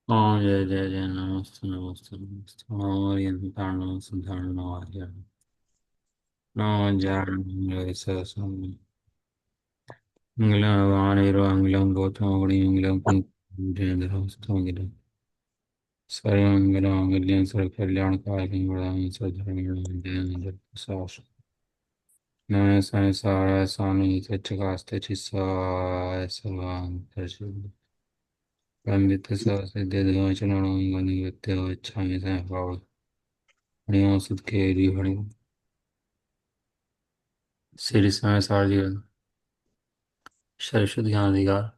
ओम जय जय जय नमस्ते नमस्ते नमस्ते ओम यंताणो सुधारणो आर्य नमो जारणं सरसं मंगलं वाणिरो मंगलं गौतमगुणी मंगलं पुण्यन्द्रस्तमगिरं सर्वमंगलमांगल्यं सर्वकल्याणकारिणीं वरदां सर्वधर्मं जय जय नमः संसाराय सानुहितच्चकास्ते चित्साय सर्वान्तर्षिः पंडितसहस्रद्वचनों गणिवत्ते भाव हरिओं सुध के हरि श्री समय सारथी सरस्वती ज्ञान अधिकार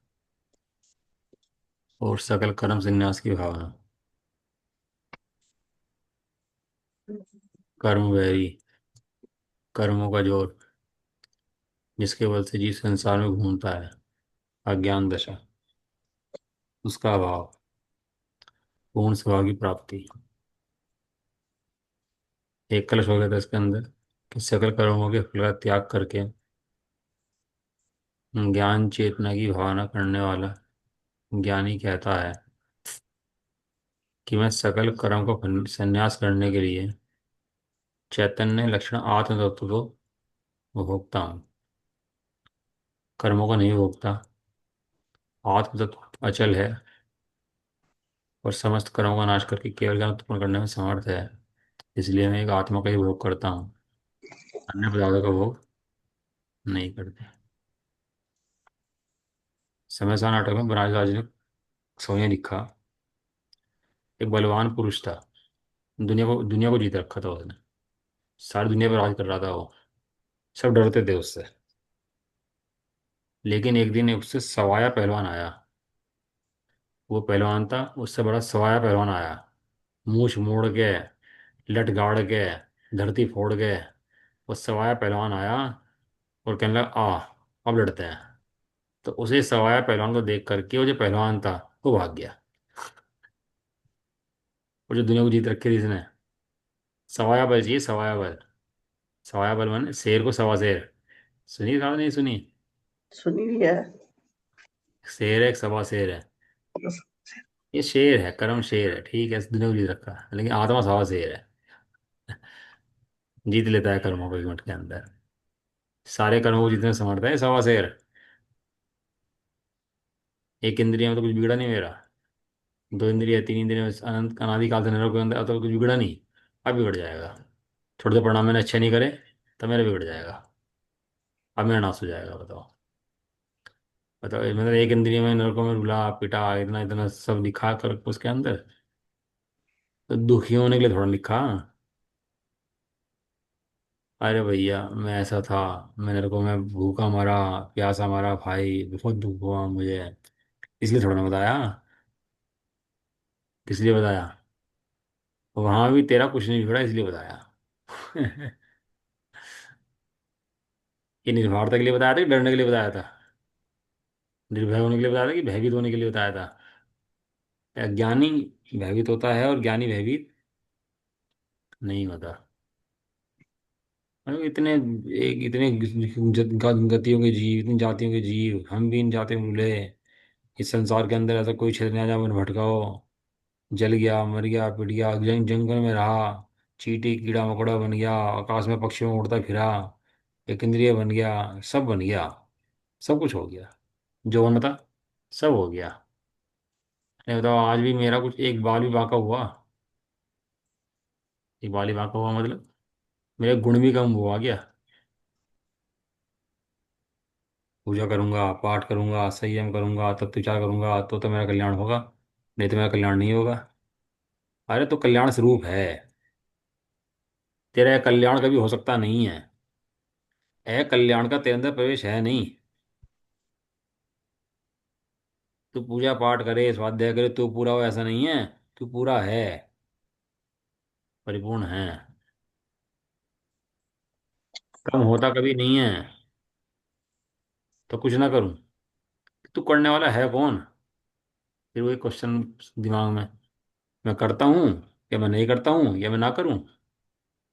और सकल कर्म संन्यास की भावना। कर्म वैरी, कर्मों का जोर, जिसके बल से जीव संसार में घूमता है, अज्ञान दशा, उसका अभाव, पूर्ण स्वभाव की प्राप्ति। एक कलश हो गया था इसके अंदर कि सकल कर्मों के फल का त्याग करके ज्ञान चेतना की भावना करने वाला ज्ञानी कहता है कि मैं सकल कर्म को संन्यास करने के लिए चैतन्य लक्षण आत्म तत्व को भोगता हूँ, कर्मों को नहीं भोगता। आत्म तत्व अचल है और समस्त कर्मों का नाश करके केवल ज्ञान उत्पन्न करने में समर्थ है। इसलिए मैं एक आत्मा का ही भोग करता हूँ, अन्य पदार्थों का भोग नहीं करते। समय सा नाटक में बनारस ने सोने लिखा, एक बलवान पुरुष था, दुनिया को जीत रखा था उसने, सारी दुनिया पर राज कर रहा था वो, सब डरते थे उससे। लेकिन एक दिन उससे सवाया पहलवान आया। वो पहलवान था, उससे बड़ा सवाया पहलवान आया, मूछ मोड़ के, लट गाड़ के, धरती फोड़ के। वो सवाया पहलवान आया और कहने लगा आ, अब लड़ते हैं। तो उसे सवाया पहलवान को देख करके वो जो पहलवान था वो भाग गया। वो जो दुनिया को जीत रखी थी इसने, सवाया बल चाहिए, सवाया बल। सवाया बल माने शेर को सवा शेर। सुनी कहा नहीं सुनी? सुनी है। शेर है, एक सवा शेर है। ये शेर है, कर्म शेर है, ठीक है, इस दुनिया को जीत रखा है, लेकिन आत्मा सवा शेर है। जीत लेता है कर्मों को एक मिनट के अंदर, सारे कर्मों को जीतने में समर्थ है सवा शेर। एक इंद्रिय में तो कुछ बिगड़ा नहीं मेरा, दो इंद्रिय, तीन इंद्रिय में अनंत अनादिकाल से निरंतर के अंदर, अब तो कुछ बिगड़ा नहीं। अब बिगड़ जाएगा, थोड़े से परिणाम मैंने अच्छे नहीं करे तो मेरा बिगड़ जाएगा, अब मेरा नाश हो जाएगा। बताओ बताओ, मतलब एक इंद्रिय में नरकों में रुला पिटा, इतना इतना सब लिखा कर उसके अंदर, तो दुखी होने के लिए थोड़ा लिखा। अरे भैया मैं ऐसा था, मैं नरकों में भूखा मरा, प्यासा मरा भाई, बहुत दुख हुआ मुझे, इसलिए थोड़ा ना बताया। किस लिए बताया? वहां भी तेरा कुछ नहीं बिगड़ा इसलिए बताया। ये निर्भरता के लिए बताया था कि डरने के लिए बताया था? निर्भय होने के लिए बताया था कि भयभीत होने के लिए बताया था? ज्ञानी भयभीत होता है और ज्ञानी भयभीत नहीं होता। मतलब इतने, एक इतने गतियों के जीव, इतनी जातियों के जीव, हम भी इन जातियों में मिले। इस संसार के अंदर ऐसा कोई क्षेत्र नहीं जहाँ मन भटकाओ, जल गया, मर गया, पिट गया, जंगल में रहा, चींटी कीड़ा मकोड़ा बन गया, आकाश में पक्षियों में उड़ता फिरा, एक इंद्रिय बन गया, सब बन गया, सब कुछ हो गया, जो बनता सब हो गया। नहीं बताओ, आज भी मेरा कुछ एक बाल भी बांका हुआ? एक बाल ही बांका हुआ मतलब मेरे गुण भी कम हुआ क्या? पूजा करूंगा, पाठ करूंगा, संयम करूंगा, तत्व विचार करूंगा तो मेरा कल्याण होगा, नहीं तो मेरा कल्याण नहीं होगा। अरे तो कल्याण स्वरूप है, तेरा कल्याण कभी हो सकता नहीं है। कल्याण का तेरे अंदर प्रवेश है नहीं। तू पूजा पाठ करे, स्वाध्याय करे तो पूरा हो ऐसा नहीं है, तू पूरा है, परिपूर्ण है। कम होता कभी नहीं है। तो कुछ ना करूं, तू करने वाला है कौन? फिर वही क्वेश्चन दिमाग में, मैं करता हूँ या मैं नहीं करता हूँ या मैं ना करूँ?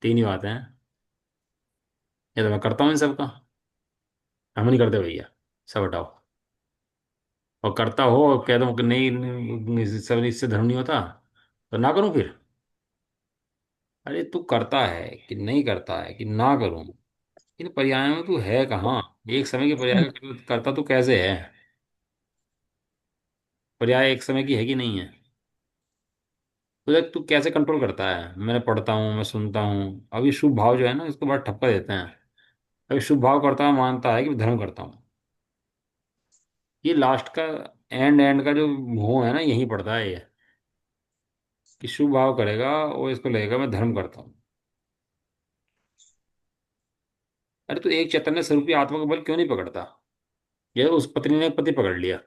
तीन ही बातें हैं, या तो मैं करता हूँ इन सबका, हम नहीं करते भैया, सब हटाओ। और करता हो और कह दो कि नहीं सब इससे धर्म नहीं होता, तो ना करूं फिर? अरे तू करता है कि नहीं करता है कि ना करूं, इन पर्यायों में तू है कहाँ? एक समय के पर्याय करता तू कैसे है? पर्याय एक समय की है कि नहीं है? तो देख तू कैसे कंट्रोल करता है, मैं पढ़ता हूँ, मैं सुनता हूँ, अभी शुभ भाव जो है ना इसको बड़ा ठप्पा देते हैं। अभी शुभ भाव करता है, मानता है कि मैं धर्म करता हूँ। ये लास्ट का एंड एंड का जो मुंह है ना यहीं पड़ता है ये, कि शुभ भाव करेगा वो इसको लगेगा मैं धर्म करता हूँ। अरे तो एक चैतन्य स्वरूपी आत्मा का बल क्यों नहीं पकड़ता? ये उस पत्नी ने पति पकड़ लिया,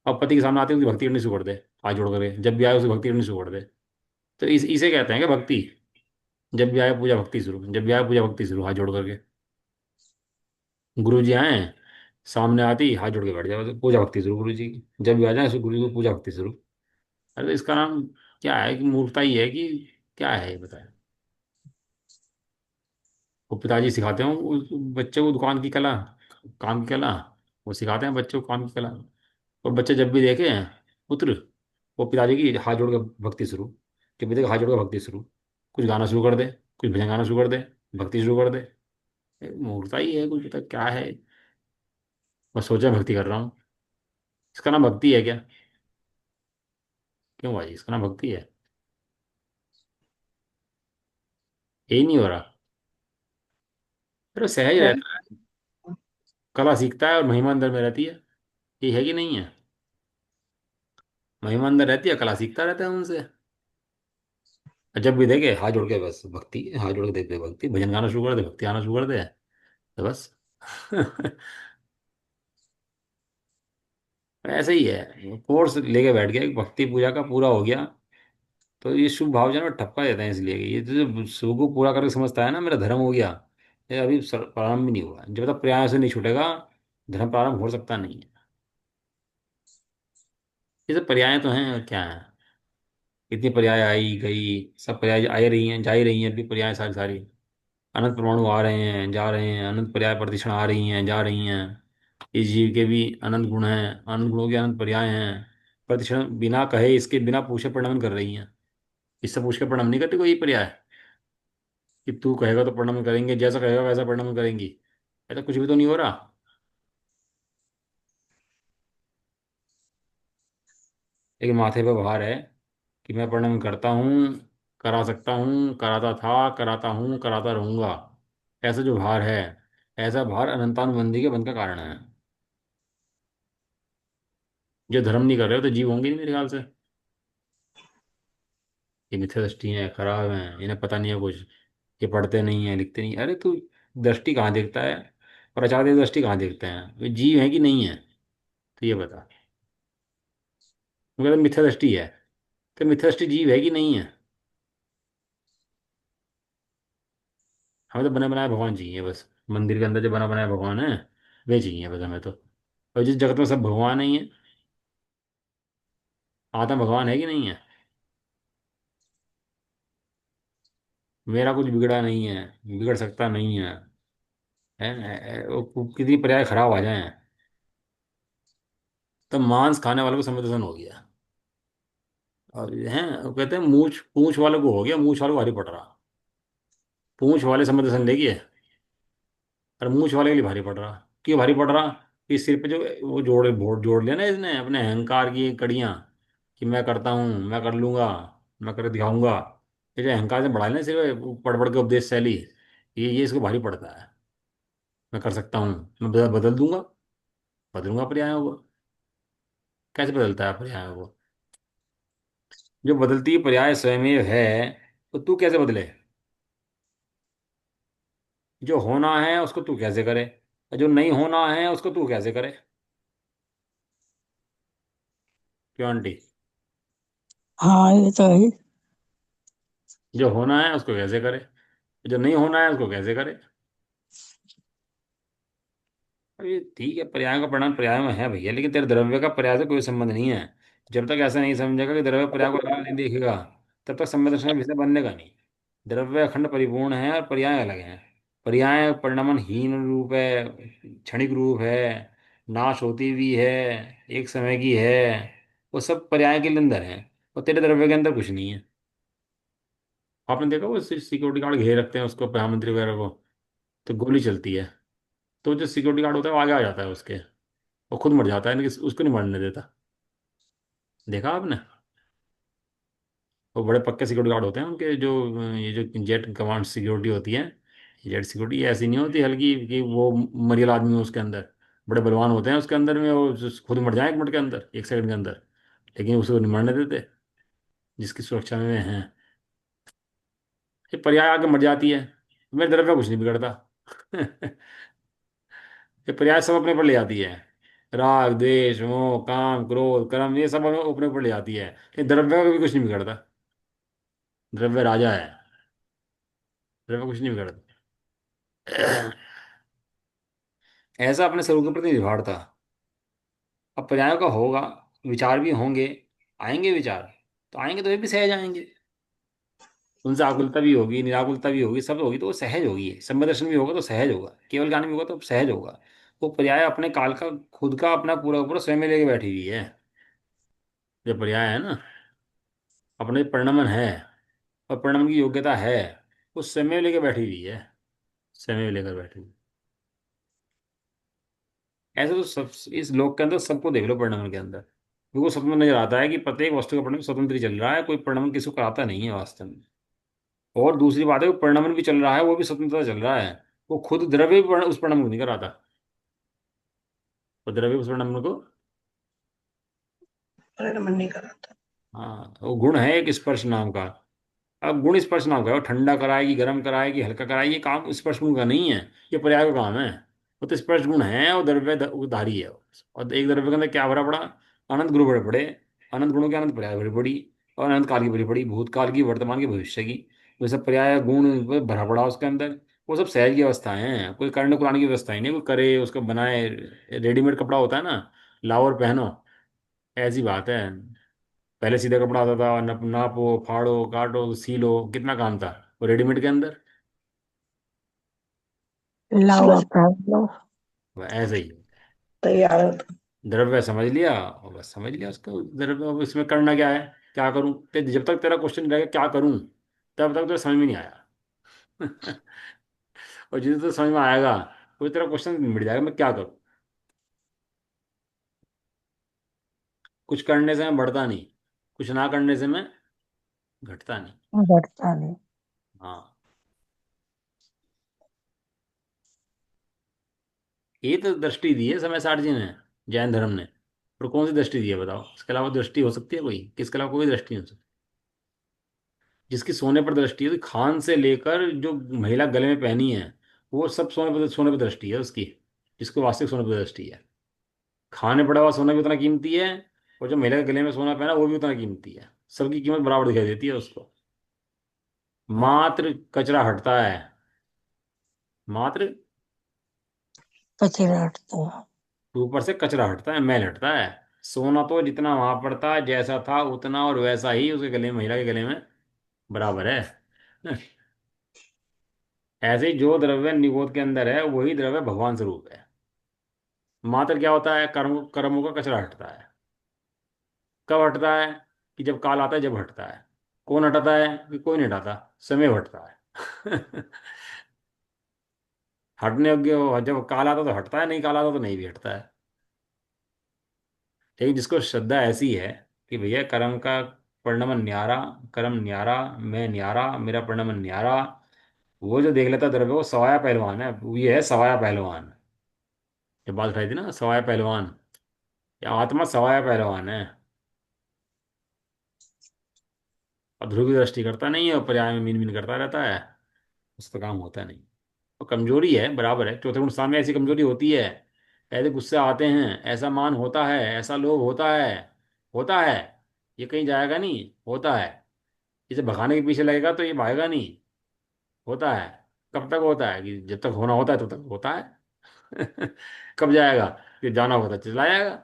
अब पति के सामने आते हैं उसकी भक्ति करनी शुरू कर दे, हाथ जोड़ करके जब भी आए उसे भक्ति करनी शुरू कर दे। तो इसे कहते हैं कि भक्ति। जब भी आए पूजा भक्ति शुरू, जब भी आए पूजा भक्ति शुरू, हाथ जोड़ करके। गुरु जी आए, सामने आते ही हाथ जोड़ के बैठ जाओ, तो पूजा भक्ति शुरू गुरु जी की। जब भी आ जाए गुरु जी को पूजा भक्ति शुरू। अरे तो इसका नाम क्या है, कि मूर्खता ही है कि क्या है ये बताए? वो पिताजी सिखाते हैं उस बच्चे को दुकान की कला, काम की कला, वो सिखाते हैं बच्चे को काम की कला। और बच्चे जब भी देखे पुत्र, वो पिताजी की हाथ जोड़ के भक्ति शुरू, जब भी देखे हाथ जोड़ के भक्ति शुरू, कुछ गाना शुरू कर दे, कुछ भजन गाना शुरू कर दे, भक्ति शुरू कर दे। ये मूर्खता ही है, कुछ पता क्या है। मैं सोचा भक्ति कर रहा हूँ, इसका नाम भक्ति है क्या? क्यों भाई, इसका नाम भक्ति है? यही नहीं हो रहा? फिर सहज है। रहता है, कला सीखता है और महिमा अंदर में रहती है। ये है कि नहीं है? महिमा अंदर रहती है, कला सीखता रहता है उनसे। और जब भी देखे हाथ जोड़ के बस भक्ति, हाथ जोड़ के देख दे भक्ति, भजन गाना शुरू कर दे, भक्ति आना शुरू कर दे, तो बस ऐसे ही है, कोर्स लेके बैठ गया, एक भक्ति पूजा का पूरा हो गया। तो ये शुभ भाव जो है ना ठपका देते हैं, इसलिए कि ये जो शुभ को पूरा करके समझता है ना मेरा धर्म हो गया, ये अभी प्रारंभ भी नहीं हुआ। जब तक प्रयास से नहीं छूटेगा धर्म प्रारंभ हो सकता नहीं है। ये सब पर्याय तो हैं और क्या है। इतनी पर्याय आई गई, सब पर्याय आई रही हैं, जा ही रही हैं अभी पर्याय सारी सारी। अनंत परमाणु आ रहे हैं जा रहे हैं, अनंत पर्याय प्रतिक्षण आ रही हैं जा रही हैं। इस जीव के भी अनंत गुण हैं, अनंत गुणों के अनंत पर्याय हैं। प्रतिक्षण बिना कहे इसके बिना पूछे परिणमन कर रही हैं। इससे पूछ के परिणम नहीं करती कोई पर्याय, कि तू कहेगा तो परिणमन करेंगे, जैसा कहेगा वैसा परिणमन करेंगी। ऐसा कुछ भी तो नहीं हो रहा। लेकिन माथे पे भार है कि मैं परिणमन करता हूँ, करा सकता हूँ, कराता था, कराता हूँ, कराता रहूंगा। ऐसा जो भार है, ऐसा भार अनंतानुबंधी के बंध का कारण है। जो धर्म नहीं कर रहे हो तो जीव होंगे नहीं मेरे ख्याल से। ये मिथ्या दृष्टि है, खराब हैं, इन्हें पता नहीं है कुछ, ये पढ़ते नहीं है लिखते नहीं। अरे तू दृष्टि कहाँ देखता है, प्रचार दृष्टि कहाँ देखते हैं, वे जीव है कि नहीं है? तो ये बता। मगर मिथ्या दृष्टि है, तो मिथ्या दृष्टि जीव है कि नहीं है? हमें तो बने बनाए भगवान चाहिए बस। मंदिर के अंदर जो बना बनाया भगवान है वे चाहिए बस हमें तो। और जिस जगत में सब भगवान ही है, आत्मा भगवान है कि नहीं है? मेरा कुछ बिगड़ा नहीं है, बिगड़ सकता नहीं है, वो कितनी पर्याय खराब आ जाए। तो मांस खाने वालों को संवेदन हो गया, और ये हैं वो कहते हैं मूछ पूंछ वालों को हो गया, मूछ वालों को भारी पड़ रहा। पूंछ वाले संवेदन ले गए, और मूछ वाले के लिए भारी पड़ रहा। क्यों भारी पड़ रहा? कि सिर पे जो वो जोड़ लिया ना इसने अपने अहंकार की कड़ियां, कि मैं करता हूँ, मैं कर लूंगा, मैं कर दिखाऊंगा। ये जो अहंकार से बढ़ा लेना सिर पे पढ़ पढ़ के उपदेश शैली, ये इसको भारी पड़ता है। मैं कर सकता हूँ, मैं बदल दूंगा, बदलूंगा पर्यायों को। कैसे बदलता है पर्यायों को? जो बदलती पर्याय स्वयं है, तो तू कैसे बदले? जो होना है उसको तू कैसे करे, और जो नहीं होना है उसको तू कैसे करे? क्यों आंटी? हाँ ये तो है। जो होना है उसको कैसे करे, जो नहीं होना है उसको कैसे करे? अरे ठीक है, पर्याय का परिणाम पर्याय में है भैया, लेकिन तेरे द्रव्य का पर्याय से कोई संबंध नहीं है। जब तक ऐसा नहीं समझेगा कि द्रव्य पर्याय को अलग नहीं देखेगा, तब तक संबंध दर्शन का विषय बनने का नहीं। द्रव्य अखंड परिपूर्ण है और पर्याय अलग है। पर्याय परिणमनहीन रूप है, क्षणिक रूप है, नाश होती भी है, एक समय की है, वो सब पर्याय के अंदर है। और तेरे द्रव्य के अंदर कुछ नहीं है। आपने देखा वो सिक्योरिटी गार्ड घेरे रखते हैं उसको, प्रधानमंत्री वगैरह को, तो गोली चलती है, तो जो सिक्योरिटी गार्ड होता है वो आगे आ जाता है उसके, वो खुद मर जाता है, लेकिन उसको नहीं मरने देता। देखा आपने? वो बड़े पक्के सिक्योरिटी गार्ड होते हैं उनके, जो ये जो जेट कमांड सिक्योरिटी होती है, जेट सिक्योरिटी ऐसी नहीं होती हल्की कि वो मरियल आदमी हो उसके अंदर। बड़े बलवान होते हैं उसके अंदर में, वो खुद मर जाए 1 मिनट के अंदर, 1 सेकंड के अंदर, लेकिन उसको नहीं मरने देते जिसकी सुरक्षा में हैं। ये पर्याय आके मर जाती है, मेरे तरफ का कुछ नहीं बिगड़ता। ये पर्याय सब अपने पर ले आती है। राग द्वेष मोह काम क्रोध कर्म, ये सब अपने ऊपर ले आती है, लेकिन द्रव्य का भी कुछ नहीं बिगड़ता। द्रव्य राजा है, द्रव्य कुछ नहीं बिगड़ता। ऐसा अपने स्वरूप के प्रति व्यवहार था। अब पर्यायों का होगा, विचार भी होंगे, आएंगे विचार, तो आएंगे तो ये भी सहज आएंगे। उनसे आकुलता भी होगी, निराकुलता भी होगी, सब होगी, तो वो सहज होगी। सम्य दर्शन भी होगा तो सहज होगा, केवल ज्ञान भी होगा तो सहज होगा। वो पर्याय अपने काल का, खुद का अपना पूरा पूरा स्वयं में लेके बैठी हुई है। जो पर्याय है ना, अपने परिणमन है, और परिणमन की योग्यता है, वो स्वयं में लेके बैठी हुई है, स्वयं में लेकर बैठी हुई। ऐसे तो सब इस लोक के अंदर सबको देख लो परिणमन के अंदर, क्योंकि सब में नजर आता है कि प्रत्येक वस्तु का परिणमन स्वतंत्र ही चल रहा है, कोई परिणमन किसी को कराता नहीं है वास्तव में। और दूसरी बात है, वो परिणमन भी चल रहा है, वो भी स्वतंत्रता चल रहा है। वो खुद द्रव्य भी उस परिणमन को नहीं कराता, वो द्रव्य उस परिणमन को। अरे मन नहीं कर रहा था। हाँ, वो गुण है एक स्पर्श नाम का। अब गुण स्पर्श नाम का है, वो ठंडा कराएगी, गर्म कराएगी, हल्का कराएगी, ये काम स्पर्श गुण का नहीं है, ये पर्याय का काम है। वो तो स्पर्श गुण है, और द्रव्य उधारी है। और एक द्रव्य के अंदर क्या भरा पड़ा? अनंत गुण भरे पड़े। अनंत गुणों के अनंत पर्याय भरी पड़ी, और अनंत काल की भरी पड़ी, भूतकाल की, वर्तमान की, भविष्य की। वो सब पर्याय गुण भरा पड़ा उसके अंदर। वो सब सहज की अवस्थाएं हैं, कोई करने कुराने की व्यवस्था ही नहीं, कोई करे उसको बनाए। रेडीमेड कपड़ा होता है ना, लाओ और पहनो, ऐसी बात है। पहले सीधा कपड़ा आता था, नापो फाड़ो काटो सिलो, कितना काम था। वो रेडीमेड के अंदर लाओ आप पहन लो। वो ऐसे ही है। तैयार हो तो। द्रव्य समझ लिया, और बस समझ लिया उसको द्रव्य। अब इसमें करना क्या है, क्या करूं, जब तक तेरा क्वेश्चन रहेगा क्या करूं, तब तक तो समझ में नहीं आया। और जिस तो समझ में आएगा, वो तेरा क्वेश्चन मिट जाएगा, मैं क्या करूं। कुछ करने से मैं बढ़ता नहीं, कुछ ना करने से मैं घटता नहीं। घटता नहीं। हाँ, ये तो दृष्टि दी है समय सार जी ने, जैन धर्म ने। और कौन सी दृष्टि दी है बताओ? इसके अलावा दृष्टि हो सकती है कोई? किसके अलावा कोई दृष्टि नहीं हो सकती। जिसकी सोने पर दृष्टि है, तो खान से लेकर जो महिला गले में पहनी है, वो सब सोने पर दृष्टि है उसकी, जिसको वास्तविक सोने पर दृष्टि है। खाने पड़ा हुआ सोना भी उतना कीमती है, और जो महिला के गले में सोना पहना वो भी उतना कीमती है। सबकी कीमत बराबर दिखाई देती है उसको। मात्र कचरा हटता है, मात्र कचरा हटता है। ऊपर से कचरा हटता है, मैल हटता है। सोना तो जितना वहां पर था, जैसा था उतना और वैसा ही उसके गले में, महिला के गले में बराबर है। ऐसे ही जो द्रव्य निगोद के अंदर है, वही द्रव्य भगवान स्वरूप है। मात्र क्या होता है, कर्मों का कचरा हटता है। कब हटता है? कि जब काल आता है, जब हटता है। कौन हटाता है? कि कोई नहीं हटाता, समय हटता है। हटने योग्य जब काल आता तो हटता है, नहीं काल आता तो नहीं भी हटता है। लेकिन जिसको श्रद्धा ऐसी है कि भैया कर्म का परिणमन न्यारा, कर्म न्यारा, मैं न्यारा, मेरा परिणमन न्यारा, वो जो देख लेता द्रव्य, वो सवाया पहलवान है। ये है सवाया पहलवान। ये बात उठाई थी ना, सवाया पहलवान। ये आत्मा सवाया पहलवान है। और ध्रुव की दृष्टि करता नहीं है, और पर्याय में मीन मीन करता रहता है, उसका काम होता नहीं। तो कमजोरी है, बराबर है, चौथे गुण स्थान में ऐसी कमजोरी होती है। ऐसे गुस्से आते हैं, ऐसा मान होता है, ऐसा लोभ होता है, होता है। ये कहीं जाएगा नहीं, होता है। इसे भगाने के पीछे लगेगा तो ये भागेगा नहीं, होता है। कब तक होता है? कि जब तक होना होता है तब तक होता है। कब जाएगा? कि जाना होता है चला जाएगा।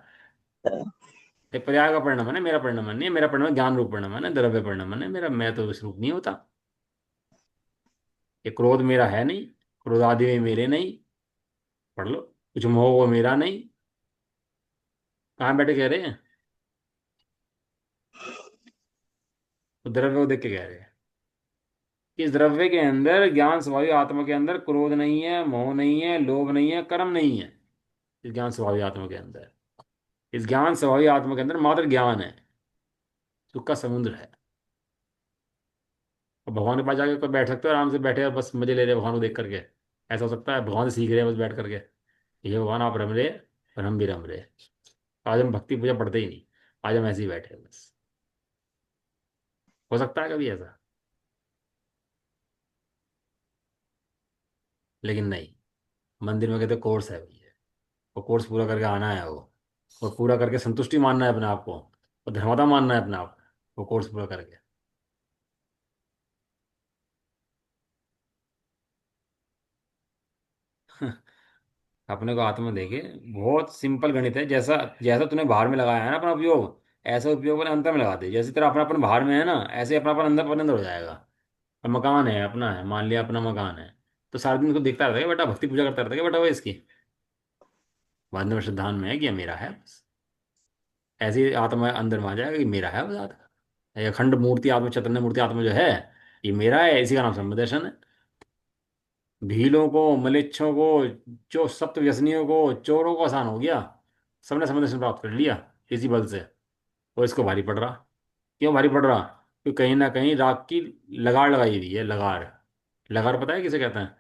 ये पर्याय का परिणमन है, मेरा परिणमन नहीं है। मेरा परिणमन ज्ञान रूप परिणमन है, द्रव्य परिणमन है मेरा। मैं तो इस रूप नहीं होता। ये क्रोध मेरा है नहीं, क्रोध आदि में मेरे नहीं। पढ़ लो। कुछ मोह वो मेरा नहीं, कहाँ बैठे कह रहे हैं? तो द्रव्य को देख के कह रहे हैं कि इस द्रव्य के अंदर ज्ञान स्वभावी आत्मा के अंदर क्रोध नहीं है, मोह नहीं है, लोभ नहीं है, कर्म नहीं है। इस ज्ञान स्वभावी आत्मा के अंदर, इस ज्ञान स्वभावी आत्मा के अंदर मात्र ज्ञान है, सुख का समुद्र है। और भगवान के पास जाके कोई बैठ सकते हो आराम से, बैठे और बस मजे ले रहे भगवान को देख करके? ऐसा हो सकता है? भगवान से सीख रहे हैं बस बैठ करके, ये भगवान आप रम रहे और हम भी रम रहे। आज हम भक्ति पूजा पढ़ते ही नहीं, आज हम ऐसे ही बैठे हैं बस। हो सकता है कभी ऐसा? लेकिन नहीं, मंदिर में कहते कोर्स है भैया, वो कोर्स पूरा करके आना है वो, और पूरा करके संतुष्टि मानना है अपने आप को, और धर्मादा मानना है अपने आप को, वो कोर्स पूरा करके। अपने को आत्मा देखे, बहुत सिंपल गणित है। जैसा जैसा तूने बाहर में लगाया है ना अपना उपयोग, ऐसा उपयोग अपने अंतर में लगा दे। जैसे तेरा अपनापन बाहर में है ना, ऐसे अपनापन अंदर पर अंदर हो जाएगा। अब मकान है अपना, है मान लिया अपना मकान है, तो सारा दिन उसको देखता रहता है बेटा, भक्ति पूजा करता रहता है बेटा वो इसकी, बाद में श्रद्धान में है कि ये मेरा है बस। ऐसी आत्मा अंदर में आ जाएगा कि मेरा है बस आत्मा, ये अखंड मूर्ति आत्मा, चैतन्य मूर्ति आत्मा जो है, ये मेरा है। इसी का नाम समुपदेशन है। भीलों को, मलेच्छों को, जो सप्त व्यसनियों को, चोरों को आसान हो गया, सबने समुपदेशन प्राप्त कर लिया इसी बल से। और इसको भारी पड़ रहा। क्यों भारी पड़ रहा? क्योंकि कहीं ना कहीं राग की लगाड़ लगाई हुई है, लगाड़। लगाड़ पता है किसे कहते हैं?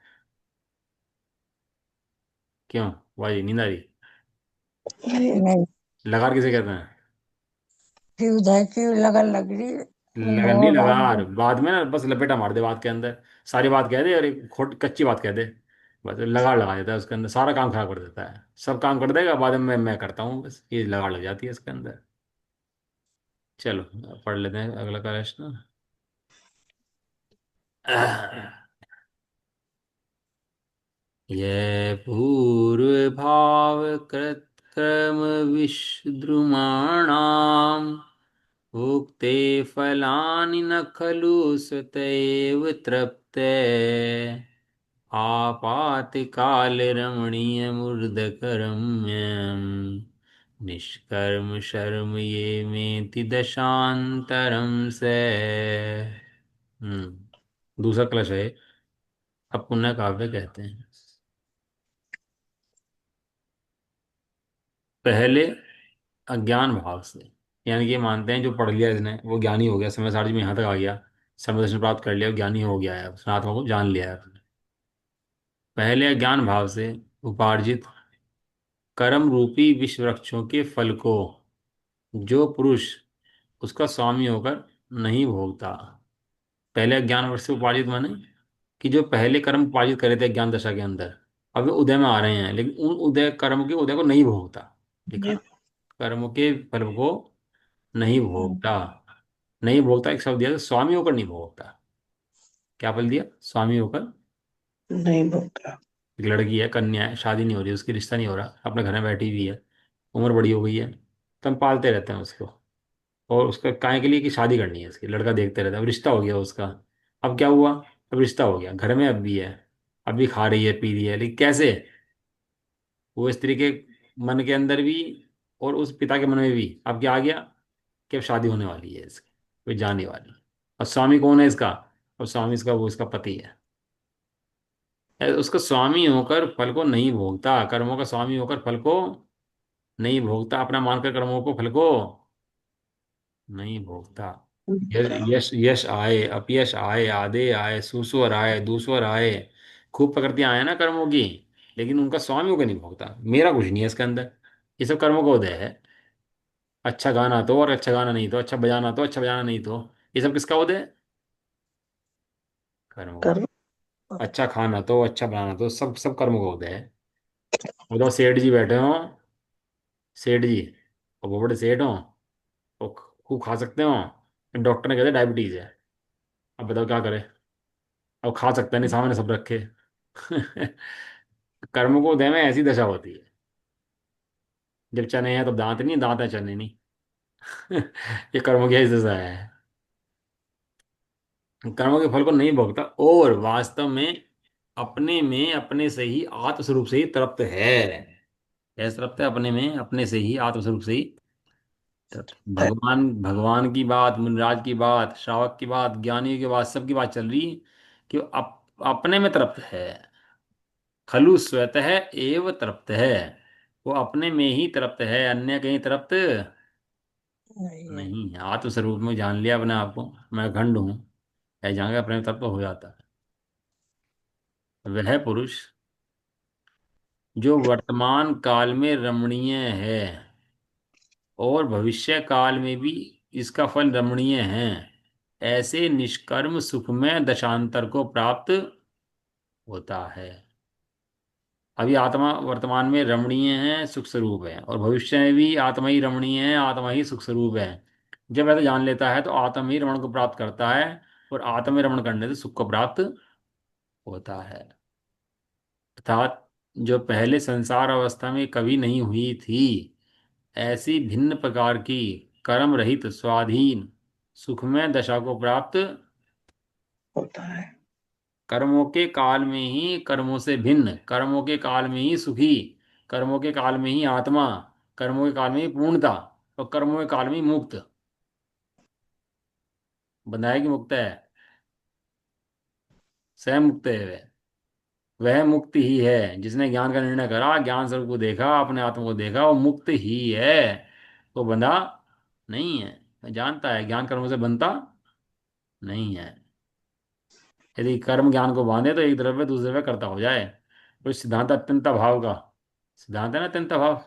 क्यों? भाई नींद आ रही? नहीं, लगाड़ किसे कहते हैं? फ्यूज है, फ्यूज लगन लग रही लगन नहीं, वो बात लगार में। बाद में ना बस लपेटा मार दे बात के अंदर, सारी बात कह दे और एक खोट कच्ची बात कह दे, बस लगाड़ लगा देता है उसके अंदर, सारा काम खराब कर देता है। सब काम कर देगा, बाद में मैं करता हूँ बस, ये लगाड़ लग जाती है इसके अंदर। चलो पढ़ लेते हैं अगला प्रश्न। ये पूर्व भाव कृत्क्रम विश्द्रुमाणाम भुक्ते फलानि न खलु स्वतैव तृप्ते आपातकालरमणीयमूर्धकरम्यम् निष्कर्म शर्म ये मेति दशांतरम से। दूसरा क्लश है, अब पुण्य काव्य कहते हैं। पहले अज्ञान भाव से, यानी कि ये मानते हैं जो पढ़ लिया इसने वो ज्ञानी हो गया, समय सारजी में यहाँ तक आ गया, समय दर्शन प्राप्त कर लिया, ज्ञानी हो गया है, उसने आत्मा को जान लिया है उसने। पहले अज्ञान भाव से उपार्जित कर्म रूपी विश्व वृक्षों के फल को जो पुरुष उसका स्वामी होकर नहीं भोगता। पहले अज्ञान वर्ष से उपार्जित माने कि जो पहले कर्म उपार्जित करे थे ज्ञान दशा के अंदर, अब वे उदय में आ रहे हैं, लेकिन उन उदय कर्म के उदय को नहीं भोगता। लिखा ये ना, कर्म के फल को नहीं भोगता। नहीं भोगता एक शब्द दिया था, स्वामी होकर नहीं भोगता। क्या फल दिया? स्वामी होकर। नहीं भोगता। एक लड़की है, कन्या है, शादी नहीं हो रही उसकी, रिश्ता नहीं हो रहा, अपने घर में बैठी हुई है, उम्र बड़ी हो गई है, तो हम पालते रहते हैं उसको। और उसका काय के लिए कि शादी करनी है इसकी, लड़का देखते रहता है, अब रिश्ता हो गया उसका। अब क्या हुआ? अब रिश्ता हो गया, घर में अब भी है, अब भी खा रही है पी रही है, लेकिन कैसे? वो स्त्री के मन के अंदर भी और उस पिता के मन में भी अब क्या आ गया कि अब शादी होने वाली है इसकी, कोई जाने वाली। और स्वामी कौन है इसका? अब स्वामी इसका वो इसका पति है। उसका स्वामी होकर फल को नहीं भोगता, कर्मों का स्वामी होकर फल को नहीं भोगता, अपना मानकर कर्मों को फल को नहीं भोगता। यश यश यश आए, अपयश आए, आधे आए, सुस्वर आए, दूसवर आए, खूब प्रकृतियां आए ना कर्मों की, लेकिन उनका स्वामी होकर नहीं भोगता। मेरा कुछ नहीं है इसके अंदर, ये सब कर्मों का उदय है। अच्छा गाना तो और अच्छा गाना नहीं तो, अच्छा बजाना तो अच्छा बजाना नहीं तो, ये सब किसका उदय है? कर्मों का। कर अच्छा खाना तो अच्छा बनाना तो, सब सब कर्मों का उदय है। बताओ सेठ जी बैठे हो, सेठ जी, और वो बड़े सेठ हो, वो खूब खा सकते हो, डॉक्टर ने कहते डायबिटीज है, अब बताओ क्या करे? अब खा सकता नहीं, सामने सब रखे। कर्म को उदय में ऐसी दशा होती है, जब चने हैं तब दांत नहीं, दांत है चने नहीं। ये कर्मों की ऐसी दशा है। कर्मों के फल को नहीं भोगता और वास्तव में अपने में अपने से ही आत्म स्वरूप से ही तृप्त है। कैसे तृप्त है? अपने में, अपने से ही, आत्मस्वरूप से ही तृप्त। है। भगवान, भगवान की बात, मुनिराज की बात, श्रावक की बात, ज्ञानियों की बात, सबकी बात चल रही कि वो अपने में तृप्त है। खलु स्वतः एव तृप्त है। वो अपने में ही तृप्त है, अन्य कहीं तृप्त नहीं है। नहीं है। आत्मस्वरूप में जान लिया अपने आप को, मैं अखंड हूँ, है जान के अपने में तत्व हो जाता है। वह पुरुष जो वर्तमान काल में रमणीय है और भविष्य काल में भी इसका फल रमणीय है, ऐसे निष्कर्म सुखमय दशांतर को प्राप्त होता है। अभी आत्मा वर्तमान में रमणीय है, सुख स्वरूप है, और भविष्य में भी आत्मा ही रमणीय है, आत्मा ही सुख स्वरूप है। जब ऐसा जान लेता है तो आत्मा ही रमण को प्राप्त करता है, और आत्मा में रमण करने से सुख को प्राप्त होता है। अर्थात जो पहले संसार अवस्था में कभी नहीं हुई थी, ऐसी भिन्न प्रकार की कर्म रहित स्वाधीन सुखमय दशा को प्राप्त, होता है। कर्मों के काल में ही कर्मों से भिन्न, कर्मों के काल में ही सुखी, कर्मों के काल में ही आत्मा, कर्मों के काल में ही पूर्णता, और कर्मों के काल में ही मुक्त। बंधा है कि मुक्त है? स्वयं मुक्त है वह मुक्त ही है जिसने ज्ञान का निर्णय करा, ज्ञान स्वरूप को देखा, अपने आत्मा को देखा, वो मुक्त ही है। वो बंधा नहीं है, जानता है ज्ञान कर्मों से बनता नहीं है। यदि कर्म ज्ञान को बांधे तो एक द्रव्य दूसरे द्रव्य करता हो जाए। तो सिद्धांत अत्यंत भाव का सिद्धांत है ना, अत्यंत भाव।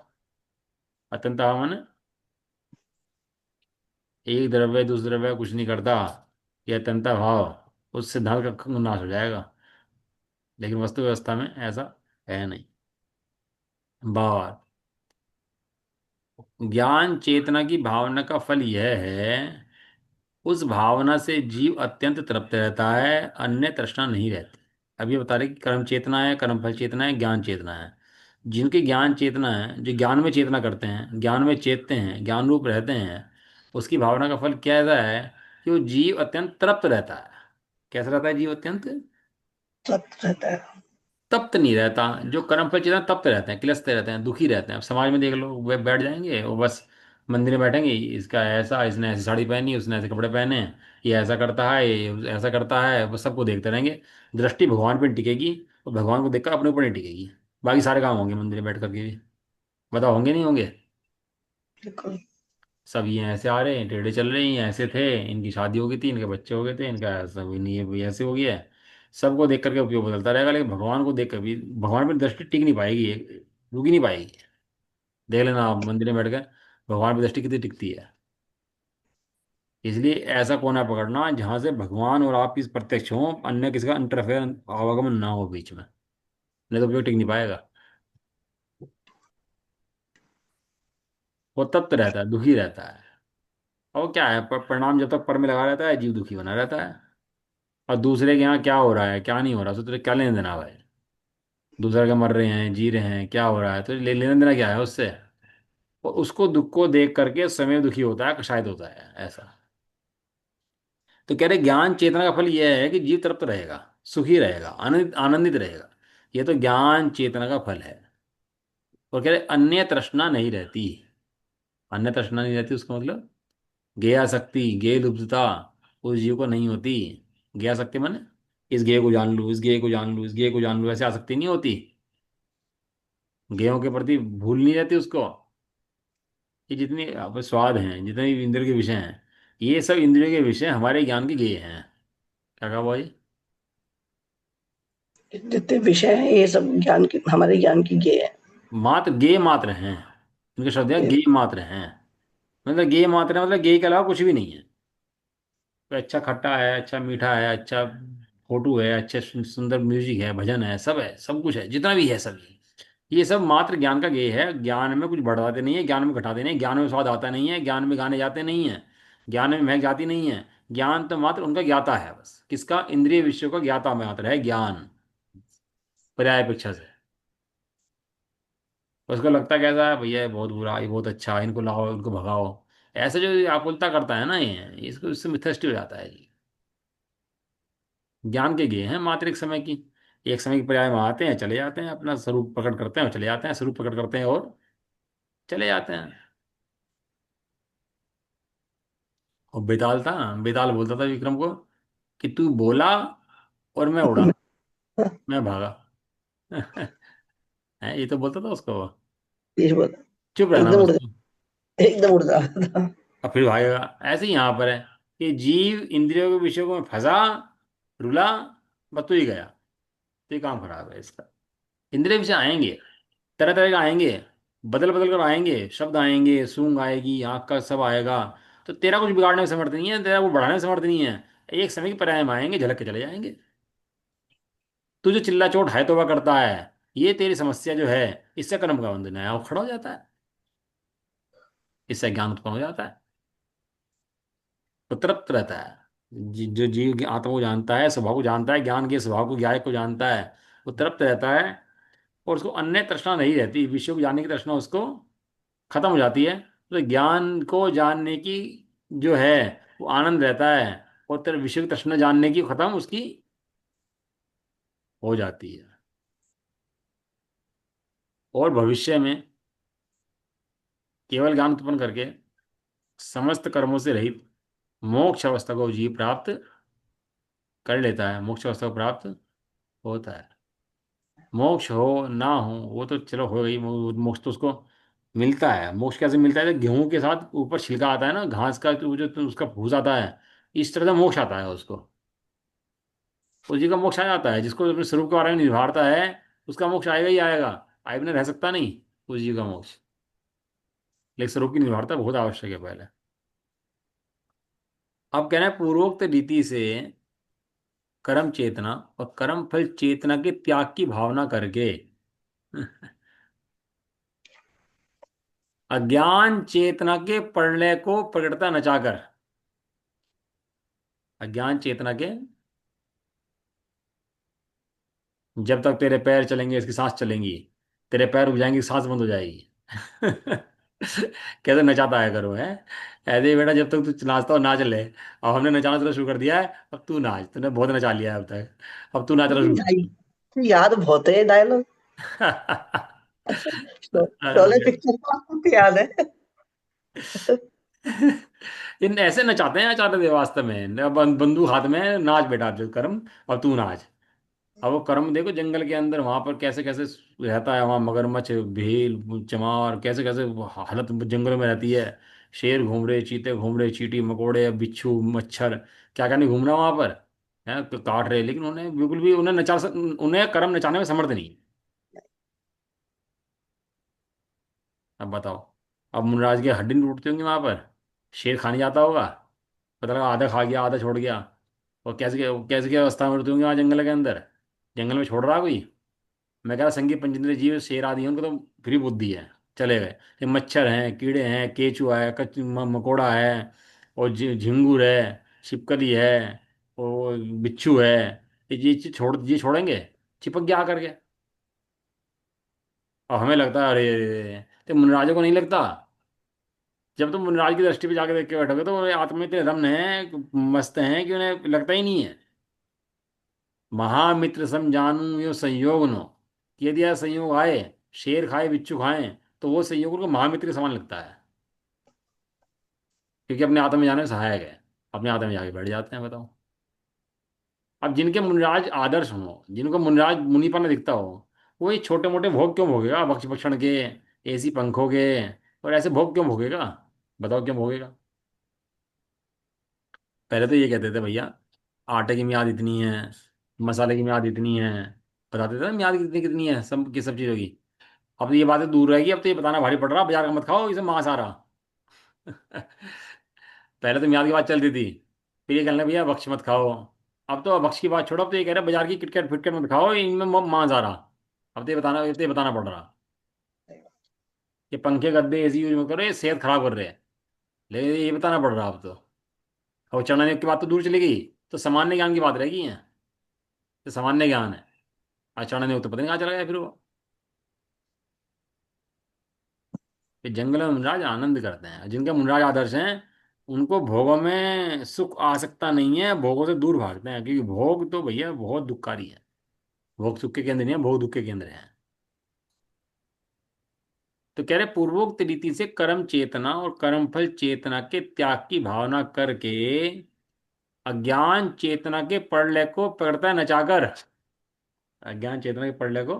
अत्यंत भाव माने एक द्रव्य दूसरे द्रव्य कुछ नहीं करता, ये अत्यंत भाव, उस सिद्धांत का नाश हो जाएगा। लेकिन वस्तु व्यवस्था में ऐसा है नहीं। बार ज्ञान चेतना की भावना का फल यह है, उस भावना से जीव अत्यंत तृप्त रहता है, अन्य तृष्णा नहीं रहती। अब ये बता रहे कि कर्म चेतना है, कर्म फल चेतना है, ज्ञान चेतना है। जिनकी ज्ञान चेतना है, जो ज्ञान में चेतना करते हैं, ज्ञान में चेतते हैं, ज्ञान रूप रहते हैं, उसकी भावना का फल क्या ऐसा है कि वो जीव अत्यंत तृप्त रहता है। कैसा रहता है जीव? अत्यंत सत्य रहता है। तप्त नहीं रहता। जो कर्म फल चेतन तप्त रहते हैं, किलसते रहते हैं, दुखी रहते हैं। अब समाज में देख लो, वे बैठ जाएंगे वो बस, मंदिर में बैठेंगे, इसका ऐसा, इसने ऐसी साड़ी पहनी, उसने ऐसे कपड़े पहने, ये ऐसा करता है, ये ऐसा करता है, वो सबको देखते रहेंगे। दृष्टि भगवान पे नहीं टिकेगी, और भगवान को देखकर अपने ऊपर नहीं टिकेगी। बाकी सारे काम होंगे मंदिर में बैठ करके भी। बताओ, होंगे नहीं होंगे? बिल्कुल। सब ये ऐसे आ रहे हैं, टेढ़े चल रहे हैं, ऐसे थे, इनकी शादी हो गई थी, इनके बच्चे हो गए थे, इनका सब नहीं, ये ऐसे हो गया है। सबको देख करके उपयोग बदलता रहेगा, लेकिन भगवान को देख कर भी भगवान पर दृष्टि टिक नहीं पाएगी, रुक ही नहीं पाएगी। देख लेना आप मंदिर में बैठ कर, भगवान पर दृष्टि कितनी टिकती है। इसलिए ऐसा कोना पकड़ना जहां से भगवान और आप इस प्रत्यक्ष हो, अन्य किसी का इंटरफेयर, आवागमन ना हो बीच में, नहीं तो उपयोग टिक नहीं पाएगा। वो तप्त रहता है, दुखी रहता है। और क्या है, परिणाम जब तक पर में लगा रहता है, जीव दुखी बना रहता है। और दूसरे के यहाँ क्या हो रहा है, क्या नहीं हो रहा, उससे तुझे क्या लेना देना भाई? दूसरे के मर रहे हैं, जी रहे हैं, क्या हो रहा है, तो लेना देना क्या है उससे? और उसको दुख को देख करके स्वयं दुखी होता है, कषायित होता है, ऐसा। तो कह रहे ज्ञान चेतना का फल यह है कि जीव तृप्त रहेगा, सुखी रहेगा, आनंदित आनंदित रहेगा। ये तो ज्ञान चेतना का फल है। और कह रहे अन्य तृष्णा नहीं रहती। अन्य तृष्णा नहीं रहती, उसका मतलब गेयासक्ति, गेय लुब्धता उस जीव को नहीं होती। गेयासक्ति माने इस गेय को जान लूं, इस गेय को जान लूं, इस गेय को जान लूं, ऐसे आसक्ति नहीं होती। गेयों के प्रति भूल नहीं रहती उसको। ये जितने आप स्वाद हैं, जितने भी इंद्रिय के विषय हैं, ये सब इंद्रियों के विषय हमारे ज्ञान के गेय हैं। क्या कहा भाई? जितने विषय हैं ये सब ज्ञान की, हमारे ज्ञान की ये है। मात्र गेय मात्र हैं। उनके शब्द हैं गेय मात्र हैं। मतलब गेय मात्र है, मतलब गेय के अलावा कुछ भी नहीं है। तो अच्छा खट्टा है, अच्छा मीठा है, अच्छा फोटो है, अच्छे सुंदर म्यूजिक है, भजन है, सब है, सब कुछ है, जितना भी है सभी, ये सब मात्र ज्ञान का गेय है। ज्ञान में कुछ बढ़ाते नहीं है, ज्ञान में घटाते नहीं है, ज्ञान में स्वाद आता नहीं है, ज्ञान में गाने जाते नहीं है, ज्ञान में महक जाती नहीं है। ज्ञान तो मात्र उनका ज्ञाता है, बस किसका? इंद्रिय विषयों का ज्ञाता मात्र है ज्ञान, पर्याय अपेक्षा से। उसको लगता कैसा है भैया, ये बहुत बुरा, ये बहुत अच्छा, इनको लाओ, इनको भगाओ। ऐसे जो आकुलता करता है ना, ये इसको, इससे मिथ्याष्टि हो जाता है जी। ज्ञान के गेय हैं मात्र एक समय की। एक समय की पर्याय में आते हैं, चले जाते हैं, अपना स्वरूप प्रकट करते हैं और चले जाते हैं, स्वरूप प्रकट करते हैं और चले जाते हैं। और बेताल था, बेताल बोलता था विक्रम को कि तू बोला और मैं उड़ा, मैं भागा। है, ये तो बोलता था उसको वो। ये बोला। चुप रहना एकदम बस उड़ तू। एकदम उड़ रहा था। और फिर भागेगा। ऐसे ही यहाँ पर है कि जीव इंद्रियों के विषयों में फंसा, रुला, बस तू ही गया। तो ये काम खराब है इसका। इंद्रिय विषय आएंगे, तरह तरह का आएंगे, बदल बदल कर आएंगे, शब्द आएंगे, सूंघ आएगी, आँख का सब आएगा। तो तेरा कुछ बिगाड़ने में समर्थ नहीं है, तेरा कुछ बढ़ाने में समर्थ नहीं है। एक समय की पर्याय में आएंगे, झलक के चले जाएंगे। तू जो चिल्ला चोट है तोबा करता है, ये तेरी समस्या जो है, इससे कर्म का बंधन है, वो खड़ा हो जाता है। इससे ज्ञान उत्पन्न हो जाता है, वो तृप्त रहता है। जो जीव की आत्मा को जानता है, स्वभाव को जानता है, ज्ञान के स्वभाव को, ज्ञान को जानता है, वो तृप्त रहता है। और उसको अन्य तृष्णा नहीं रहती, विषय को जानने की तृष्णा उसको खत्म हो जाती है। तो ज्ञान को जानने की जो है वो आनंद रहता है। और तेरे विषय की तृष्णा जानने की खत्म उसकी हो जाती है। और भविष्य में केवल ज्ञान उत्पन्न करके समस्त कर्मों से रहित मोक्ष अवस्था को जीव प्राप्त कर लेता है, मोक्ष अवस्था को प्राप्त होता है। मोक्ष हो ना हो वो तो चलो हो गई, मोक्ष तो उसको मिलता है। मोक्ष कैसे मिलता है? तो गेहूं के साथ ऊपर छिलका आता है ना, घास का, तो उसका भूस आता है, इस तरह से मोक्ष आता है उसको। उसी का मोक्ष आ जाता है, जिसको अपने स्वरूप के बारे में निभाता है, उसका मोक्ष आएगा ही आएगा। आए बिना रह सकता नहीं उस जीव का मोक्ष। लेकिन स्वरूप की निर्भरता बहुत आवश्यक है पहले। अब कहना है पूर्वोक्त रीति से कर्म चेतना और कर्म फल चेतना के त्याग की भावना करके अज्ञान चेतना के प्रलय को प्रकटता नचाकर, अज्ञान चेतना के, जब तक तेरे पैर चलेंगे इसकी सांस चलेंगी, तेरे पैर रुक जाएंगे सांस बंद हो जाएगी। कैसे नचाता है करो है। ऐसे ही बेटा, जब तक तू नाचता हो नाच ले। अब हमने नचाना तेरा शुरू कर दिया है, अब तू नाच, तूने बहुत नचा लिया है अब तक, अब तू नाचना शुरू कर। याद बहुत है डायलॉग। शोले अरे पिक्चर का आपको याद है? इन ऐसे नचाते हैं, नचाते थे वास्तव में। बंदूक हाथ में, नाच बेटा जो कर्म, अब तू नाच। अब वो कर्म देखो जंगल के अंदर वहां पर कैसे कैसे रहता है, वहां मगरमच्छ, भेल, चमार, कैसे कैसे वो हालत जंगलों में रहती है। शेर घूम रहे, चीते घूम रहे, चींटी मकोड़े, बिच्छू, मच्छर, क्या क्या नहीं घूम रहा वहां पर है, तो काट रहे। लेकिन उन्हें बिल्कुल भी, उन्हें कर्म नचाने में समर्थ नहीं। अब बताओ। अब मुनराज की हड्डी नहीं टूटती होंगी वहां पर। शेर खाने जाता होगा, पता लगा आधा खा गया, आधा छोड़ गया। और कैसे क्या अवस्था में होती होंगी वहां जंगल के अंदर। जंगल में छोड़ रहा कोई? मैं कह रहा संगी पंचेंद्रिय जीव, शेर आदि हैं, उनको तो फ्री बुद्धि है, चले गए। ये मच्छर हैं, कीड़े हैं, केचुआ है, मकोड़ा है, और झिंगुर है, छिपकली है, और बिच्छू है। ये चीज ये छोड़ेंगे? चिपक गया आकर के। और हमें लगता है अरे अरे, अरे। तो मुनराजों को नहीं लगता? जब तुम मुनराज की दृष्टि पे जाके देख के बैठोगे तो वो आत्मा में इतने रमन हैं, मस्त हैं, कि उन्हें लगता ही नहीं है। महामित्र सम जानू यो संयोग नो, कि यदि यह संयोग आए, शेर खाए बिच्छू खाएं, तो वो संयोग उनको महामित्र के समान लगता है। क्योंकि अपने आत्मा में जाने में सहायक है, अपने आत्मा में जाके बैठ जाते हैं, बताओ। अब जिनके मुनिराज आदर्श हो, जिनको मुनिराज मुनिपन दिखता हो, वो ये छोटे मोटे भोग क्यों भोगेगा? भक्ष भक्षण के, एसी पंखों के, और ऐसे भोग क्यों भोगेगा? बताओ क्यों भोगेगा? पहले तो ये कहते थे भैया, आटे की मियाद इतनी है, मसाले की मियाद इतनी है, बताते थे ना मियाद कितनी कितनी है सब चीज़ों की। अब तो ये बातें दूर रहेगी, अब तो ये बताना भारी पड़ रहा, बाजार का मत खाओ इसे मांस आ रहा। पहले तो मियाद की बात चलती थी, फिर ये कहने लगे, भैया भक्ष मत खाओ। अब तो भक्ष की बात छोड़ो, अब तो ये कह रहे बाजार की किटकैट फिटकैट मत खाओ, इनमें मांस आ रहा। अब तो ये बताना पड़ रहा कि पंखे गद्दे एसी यूज मत करो, ये सेहत खराब कर रहे हैं। लेकिन ये बताना पड़ रहा अब तो। और चरणन की बात तो दूर चली गई, तो सामान्य ज्ञान की बात रहेगी है। तो सामान्य ज्ञान है, आचरण योग तो पता नहीं कहाँ चला गया फिर वो। कि जंगल में मुनराज आनंद करते हैं, जिनके मुनराज आदर्श हैं, उनको भोगों में सुख आ सकता नहीं है, भोगों से दूर भागते हैं, क्योंकि भोग तो भैया बहुत दुखकारी है। भोग सुख के केंद्र नहीं है, भोग दुख के केंद्र हैं। तो कह रहे पूर्वोक्त रीति से कर्म चेतना और कर्म फल चेतना के त्याग की भावना करके अज्ञान चेतना के प्रलय को पकड़ता है नचाकर। अज्ञान चेतना के प्रलय को।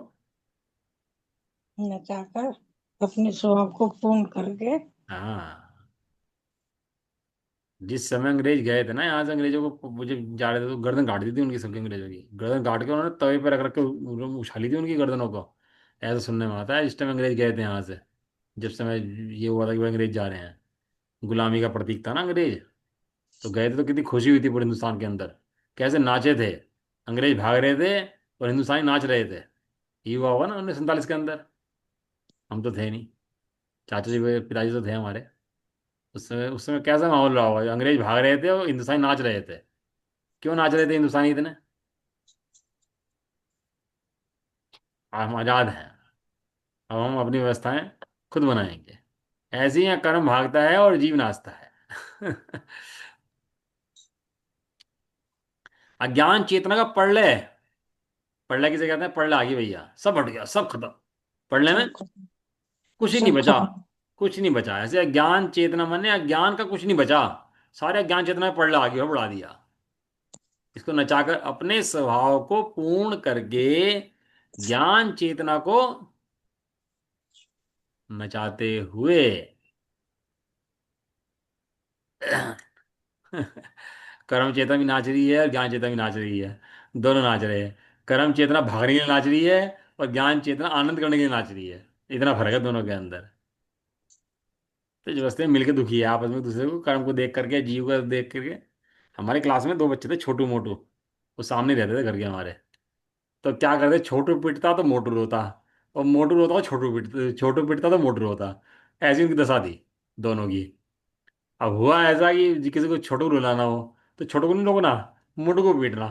नचाकर अपने स्वभाव को पूर्ण करके। हाँ। जिस समय अंग्रेज गए थे ना यहाँ से, अंग्रेजों को मुझे जा रहे थे तो गर्दन काट दी थी उनकी, सबकी अंग्रेजों की गर्दन काट के उन्होंने तवे पे रख रख के उछाली थी उनकी गर्दनों को। ऐसा सुनने में आता है जिस टाइम अंग्रेज गए थे यहाँ से, जब समय ये हुआ था कि भाई अंग्रेज जा रहे हैं। गुलामी का प्रतीक था ना अंग्रेज। तो गए थे तो कितनी खुशी हुई थी पूरे हिंदुस्तान के अंदर। कैसे नाचे थे। अंग्रेज भाग रहे थे और हिंदुस्तानी नाच रहे थे। ये हुआ होगा ना 1947 के अंदर। हम तो थे नहीं। चाचा जी पिताजी तो थे हमारे। उस समय कैसा माहौल रहा होगा, अंग्रेज भाग रहे थे और हिंदुस्तानी नाच रहे थे। क्यों नाच रहे थे हिंदुस्तानी इतने? हम आजाद हैं। अब हम अपनी व्यवस्थाएं खुद बनाएंगे। ऐसे ही यहाँ कर्म भागता है और जीव नाचता है। अज्ञान चेतना का प्रलय। प्रलय किसे कहते हैं? प्रलय आ गई भैया, सब हट गया, सब खत्म। प्रलय में सब खत्म। कुछ ही नहीं सब बचा। खत्म। कुछ नहीं बचा। ऐसे अज्ञान चेतना मन ने अज्ञान का कुछ नहीं बचा। सारे अज्ञान चेतना में प्रलय आ गया और बढ़ा दिया। इसको नचाकर अपने स्वभाव को पूर्ण करके ज्ञान चेतना को नचाते हुए। कर्म चेतना भी नाच रही है और ज्ञान चेतना भी नाच रही है। दोनों नाच रहे हैं। कर्म चेतना भागने के लिए नाच रही है और ज्ञान चेतना आनंद करने के लिए नाच रही है। इतना फर्क है दोनों के अंदर। तो जो बसते मिलके दुखी है आपस में, दूसरे को कर्म को देख करके, जीव को देख करके। हमारे क्लास में दो बच्चे थे, छोटू मोटू। वो सामने रहते थे घर के हमारे। तो क्या करते, छोटू पिटता तो मोटू रोता। और मोटू रोता तो छोटू पिटता तो मोटू रोता। ऐसी उनकी दशा थी दोनों की। अब हुआ ऐसा कि किसी को छोटू को रुलाना हो तो छोटू को नहीं रोकना, मोटू को पीटना।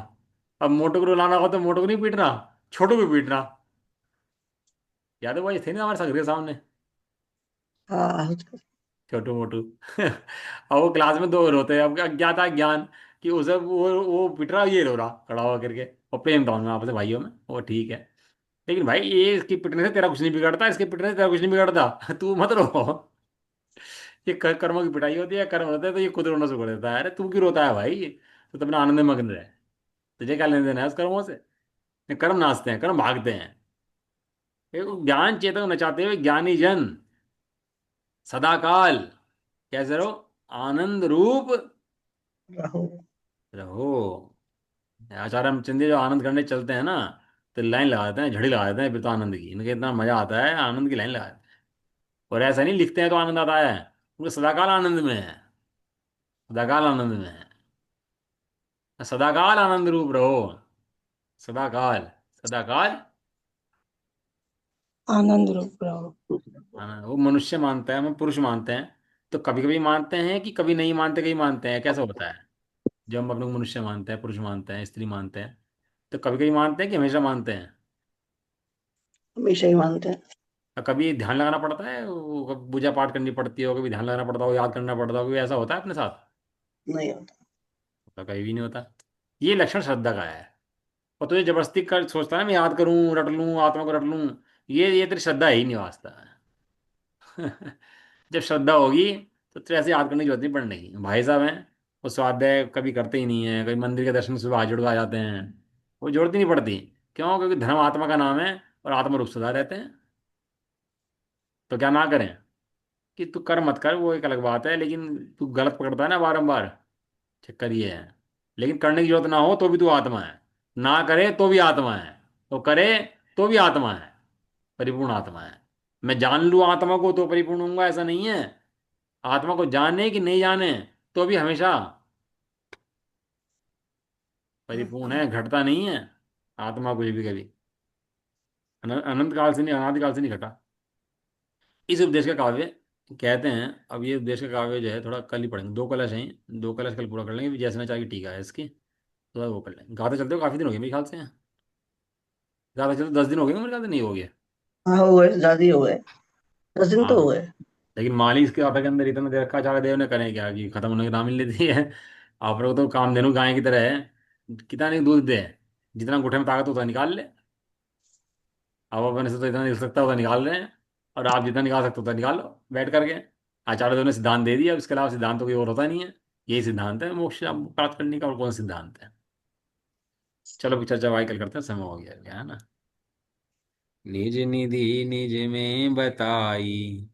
अब मोटू को रुलाना हो तो मोटू को नहीं पीटना, छोटू को पीटना। याद है भाई, थे ना हमारे साथ घर के सामने हाँ। छोटू मोटू। अब वो क्लास में दो रोते हैं, अब क्या था ज्ञान कि उसे वो पिट रहा, ये रो रहा खड़ा हुआ करके। और प्रेम था उनमें आपस में भाइयों में, वो ठीक है। लेकिन भाई ये इसकी पिटने से तेरा कुछ नहीं बिगड़ता, इसके पिटने से तेरा कुछ नहीं बिगड़ता। तू मत रो। ये कर्मों की पिटाई होती है, कर्म होता है तो ये खुद रोना शुरू कर देता है। अरे तू क्यों रोता है भाई? तो अपने आनंद में मग्न रहे। तुझे क्या लेने देना है उस कर्मों से? ये कर्म नाचते हैं, कर्म भागते हैं। ये ज्ञान चेतन नचाते हुए ज्ञानी जन सदाकाल कैसे रहो? आनंद रूप रहो। रहो। आचार्य रामचंद्र जो आनंद करने चलते हैं ना, तो लाइन लगा देते हैं, झड़ी लगा देते हैं फिर तो आनंद की। इनके इतना मजा आता है, आनंद की लाइन लगा देते हैं। और ऐसा नहीं लिखते हैं तो आनंद आता है। उनके सदाकाल आनंद में है। सदाकाल आनंद में है। सदाकाल आनंद रूप रहो। सदाकाल। सदाकाल आनंद रूप रहो। आनंद। वो मनुष्य मानता है, हम पुरुष मानते हैं। तो कभी कभी मानते हैं कि कभी नहीं मानते, कहीं मानते हैं, कैसा होता है? जब हम अपने को मनुष्य मानते हैं, पुरुष मानते हैं, स्त्री मानते हैं, तो कभी कभी मानते हैं कि हमेशा मानते हैं? हमेशा ही मानते हैं। और कभी ध्यान लगाना पड़ता है, वो कभी पूजा पाठ करनी पड़ती है, कभी ध्यान लगाना पड़ता हो, याद करना पड़ता हो, कभी ऐसा होता है अपने साथ? नहीं होता। तो कहीं भी नहीं होता। ये लक्षण श्रद्धा का है। और तुझे जबरदस्ती कर सोचता है ना, मैं याद करूं, रट लूं, आत्मा को रट लूं। ये तेरी श्रद्धा ही नहीं वास्ता है। जब श्रद्धा होगी तो तेरे ऐसे याद करने की जरूरत नहीं पड़ने की। भाई साहब हैं, वो स्वाध्याय कभी करते ही नहीं है, कभी मंदिर के दर्शन सुबह हाथ जोड़ के आ जाते हैं। वो जरूरत ही नहीं पड़ती। क्यों? क्योंकि धर्म आत्मा का नाम है और आत्मा रूप सदा रहते हैं। तो क्या ना करें? कि तू कर मत कर वो एक अलग बात है, लेकिन तू गलत पकड़ता है ना बारंबार। चक्कर ये है। लेकिन करने की जरूरत ना हो तो भी तू आत्मा है। ना करे तो भी आत्मा है। तो करे तो भी आत्मा है। परिपूर्ण आत्मा है। मैं जान लूँ आत्मा को तो परिपूर्ण होऊंगा, ऐसा नहीं है। आत्मा को जाने कि नहीं जाने, तो भी हमेशा परिपूर्ण है, घटता नहीं है। आत्मा कुछ भी कभी अनंत काल से नहीं, अनादि काल से नहीं घटा। इस उपदेश का काव्य कहते हैं। अब ये उपदेश का काव्य जो है थोड़ा कल ही पढ़ेंगे, दो कलश हैं, दो कलश कल पूरा कर लेंगे, जैसे नचार की टीका है इसकी। तो वो कर लेंगे। गाते चलते हो काफी दिन हो गए मेरे ख्याल से। गाते चलते 10 दिन हो गए मेरे ख्याल से, नहीं हो गया? हाँ, हो गए, ज्यादा ही हो गए। 10 दिन तो हो हाँ। गए। लेकिन माली इसके गाथा के अंदर इतना देर रखा, आचार्य देव ने करें क्या कि खत्म होने की नाम नहीं लेती है। आप लोग तो कामधेनु गाय की तरह है। कितना नहीं दूध दे, जितना घुटने में ताकत होता है निकाल ले। अब अपने से तो इतना निकल सकता होता निकाल रहे हैं, और आप जितना निकाल सकते हो उतना निकाल लो बैठ करके। आचार्य देव ने सिद्धांत दे दिया, अब इसके अलावा सिद्धांत तो कोई और होता नहीं है। यही सिद्धांत है मोक्ष प्राप्त करने का, और कौन सा सिद्धांत है। चलो फिर चर्चा भाई कल करते हैं, समय हो गया क्या है ना। निज निधि निज में बताई।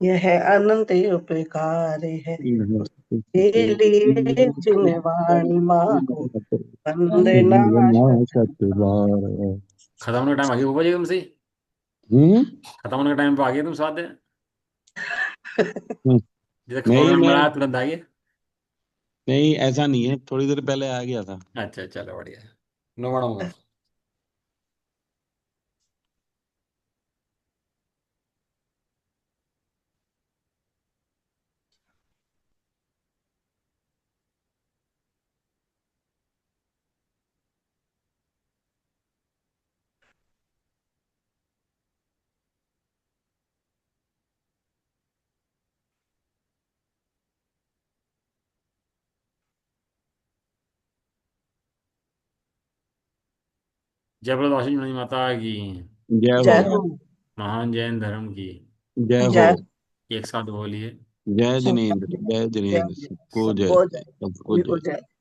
यह अनंत उपकार है, के लिए जिन वाणी माहो वंदना शतबार। खत्म होने का टाइम आगे ऊपर जाएगा तुमसे। हम्म। खत्म होने का टाइम पे आ गया तुम साथ है। जैसे खत्म होने नहीं का मैं, टाइम आया तुरंत आ गए। नहीं ऐसा नहीं है, थोड़ी देर पहले आ गया था। अच्छा चलो बढ़िया है। नो बड़ा होगा। जय प्रदासी माता की। जय हो। जय हो। महान जैन धर्म की। जय हो। जय एक साथ बोलिए। जय हो। जिनेन्द्र, जय जय जिनेन्द्र, हो। सबको जय, सबको जय। सबको सभी को जय। जय।